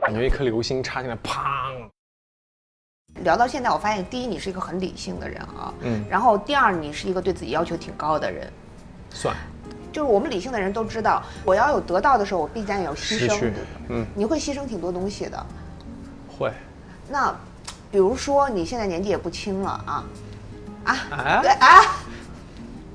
感觉一颗流星插进来，砰！聊到现在，我发现第一，你是一个很理性的人啊，然后第二，你是一个对自己要求挺高的人。算。就是我们理性的人都知道，我要有得到的时候，我必然有牺牲。失去。你会牺牲挺多东西的。会。那，比如说你现在年纪也不轻了对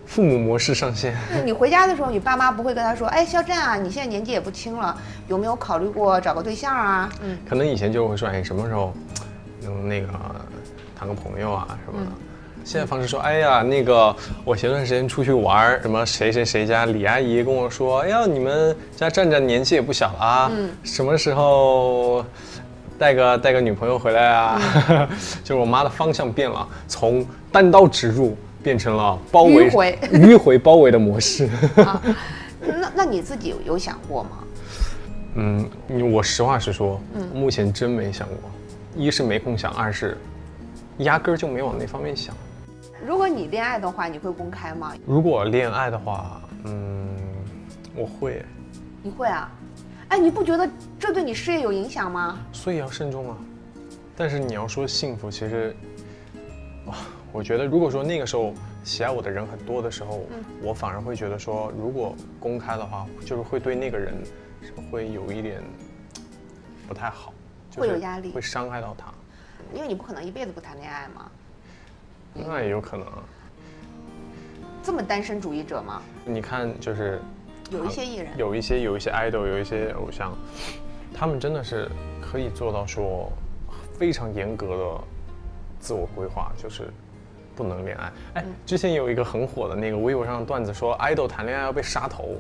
父母模式上线。你回家的时候，你爸妈不会跟他说：“哎，肖战啊，你现在年纪也不轻了，有没有考虑过找个对象啊？”可能以前就会说：“哎，什么时候能那个谈个朋友啊什么的。”现在方式说：“哎呀，那个我前段时间出去玩，什么谁谁谁家李阿姨跟我说，哎呀，你们家战战年纪也不小了啊，什么时候带个女朋友回来啊？”就是我妈的方向变了，从单刀直入。变成了包围迂回包围的模式。那你自己有想过吗？我实话实说，目前真没想过。一是没空想，二是压根儿就没往那方面想。如果你恋爱的话，你会公开吗？如果恋爱的话，我会。你会啊？哎，你不觉得这对你事业有影响吗？所以要慎重啊。但是你要说幸福，其实，我觉得如果说那个时候喜爱我的人很多的时候，我反而会觉得说，如果公开的话，就是会对那个人会有一点不太好，会有压力，会伤害到他。因为你不可能一辈子不谈恋爱嘛。那也有可能。这么单身主义者吗？你看，就是有一些艺人，有一些 idol， 有一些偶像，他们真的是可以做到说非常严格的自我规划，就是不能恋爱。哎，之前有一个很火的那个微博上的段子说，idol 谈恋爱要被杀头。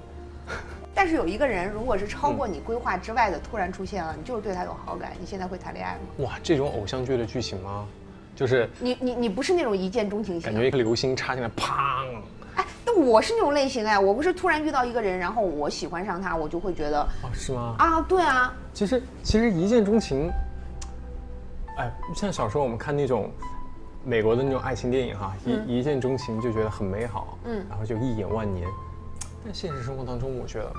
但是有一个人，如果是超过你规划之外的突然出现了，你就是对他有好感，你现在会谈恋爱吗？哇，这种偶像剧的剧情吗？就是你不是那种一见钟情型，感觉一颗流星插进来，砰！哎，但我是那种类型哎，我不是突然遇到一个人，然后我喜欢上他，我就会觉得是吗？对啊。其实一见钟情，哎，像小时候我们看那种美国的那种爱情电影哈，一见钟情就觉得很美好，然后就一眼万年。但现实生活当中，我觉得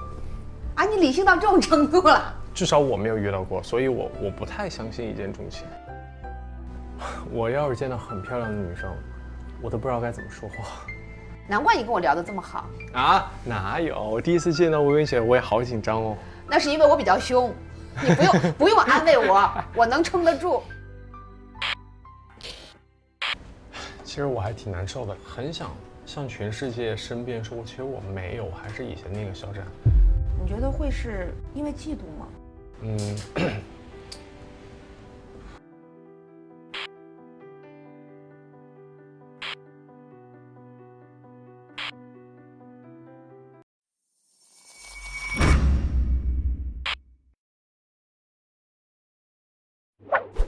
你理性到这种程度了？至少我没有遇到过，所以我不太相信一见钟情。我要是见到很漂亮的女生，我都不知道该怎么说话。难怪你跟我聊得这么好啊！哪有？我第一次见到薇薇姐，我也好紧张哦。那是因为我比较凶，你不用安慰我，我能撑得住。其实我还挺难受的，很想向全世界申辩说，其实我没有，还是以前那个肖战。你觉得会是因为嫉妒吗？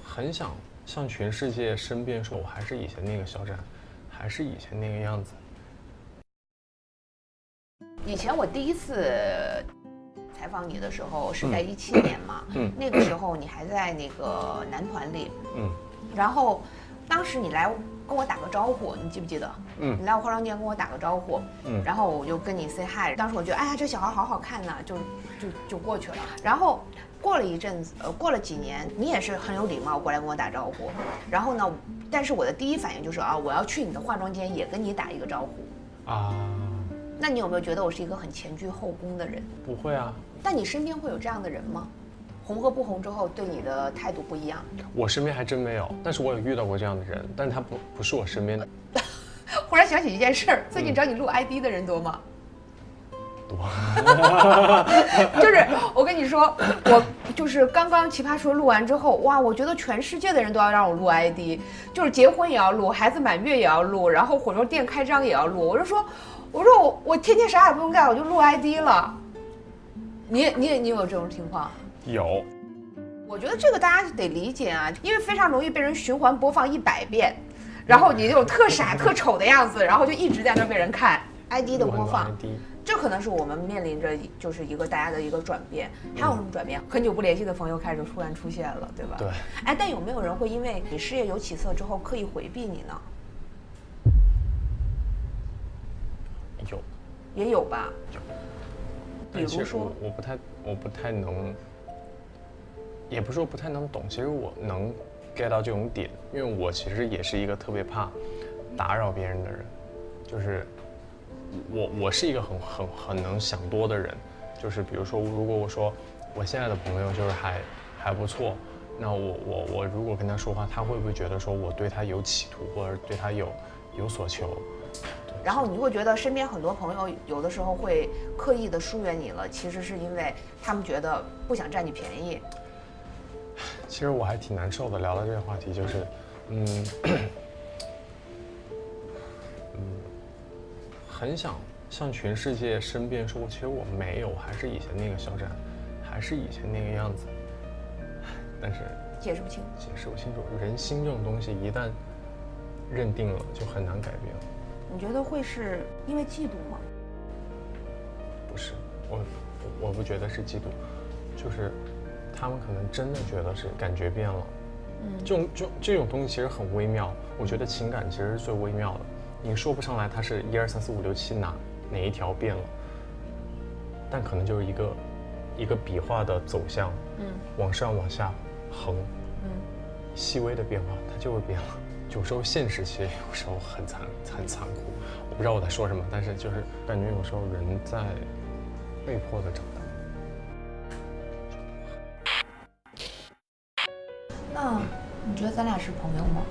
很想向全世界申辩说，我还是以前那个肖战，还是以前那个样子。以前我第一次采访你的时候是在2017年嘛，那个时候你还在那个男团里，然后当时你来跟我打个招呼，你记不记得？你来我化妆间跟我打个招呼，然后我就跟你 say hi， 当时我觉得哎呀这小孩好好看呐，就过去了。然后过了一阵子，过了几年，你也是很有礼貌过来跟我打招呼，然后呢，但是我的第一反应就是我要去你的化妆间也跟你打一个招呼啊。那你有没有觉得我是一个很前倨后恭的人？不会啊。但你身边会有这样的人吗？红和不红之后对你的态度不一样？我身边还真没有，但是我有遇到过这样的人，但是他不是我身边的。忽然想起一件事儿，最近找你录 ID 的人多吗？多。就是我跟你说，我就是刚刚奇葩说录完之后，哇，我觉得全世界的人都要让我录 ID， 就是结婚也要录，孩子满月也要录，然后火锅店开张也要录。我说我天天啥也不用干，我就录 ID 了。你有这种情况？有。我觉得这个大家得理解啊，因为非常容易被人循环播放100遍，然后你那种特傻特丑的样子，然后就一直在那被人看 ID 的播放。这可能是我们面临着就是一个大家的一个转变。还有什么转变？很久不联系的朋友开始突然出现了，对吧？对。哎，但有没有人会因为你事业有起色之后刻意回避你呢？有。也有吧。有。比如说，我不太能也不是说不太能懂，其实我能 get 到这种点，因为我其实也是一个特别怕打扰别人的人，就是我是一个很能想多的人，就是比如说如果我说我现在的朋友就是还不错，那我如果跟他说话，他会不会觉得说我对他有企图，或者对他有所求？然后你会觉得身边很多朋友有的时候会刻意的疏远你了，其实是因为他们觉得不想占你便宜。其实我还挺难受的，聊到这个话题就是，很想向全世界申辩说，其实我没有，还是以前那个小展，还是以前那个样子，但是解释不清楚，人心这种东西一旦认定了，就很难改变了。你觉得会是因为嫉妒吗？不是，我不觉得是嫉妒，就是他们可能真的觉得是感觉变了。这种东西其实很微妙，我觉得情感其实是最微妙的，你说不上来它是1、2、3、4、5、6、7哪一条变了，但可能就是一个笔画的走向，往上往下横，细微的变化它就会变了。有时候现实其实有时候很残酷，我不知道我在说什么，但是就是感觉有时候人在被迫的长大。那你觉得咱俩是朋友吗？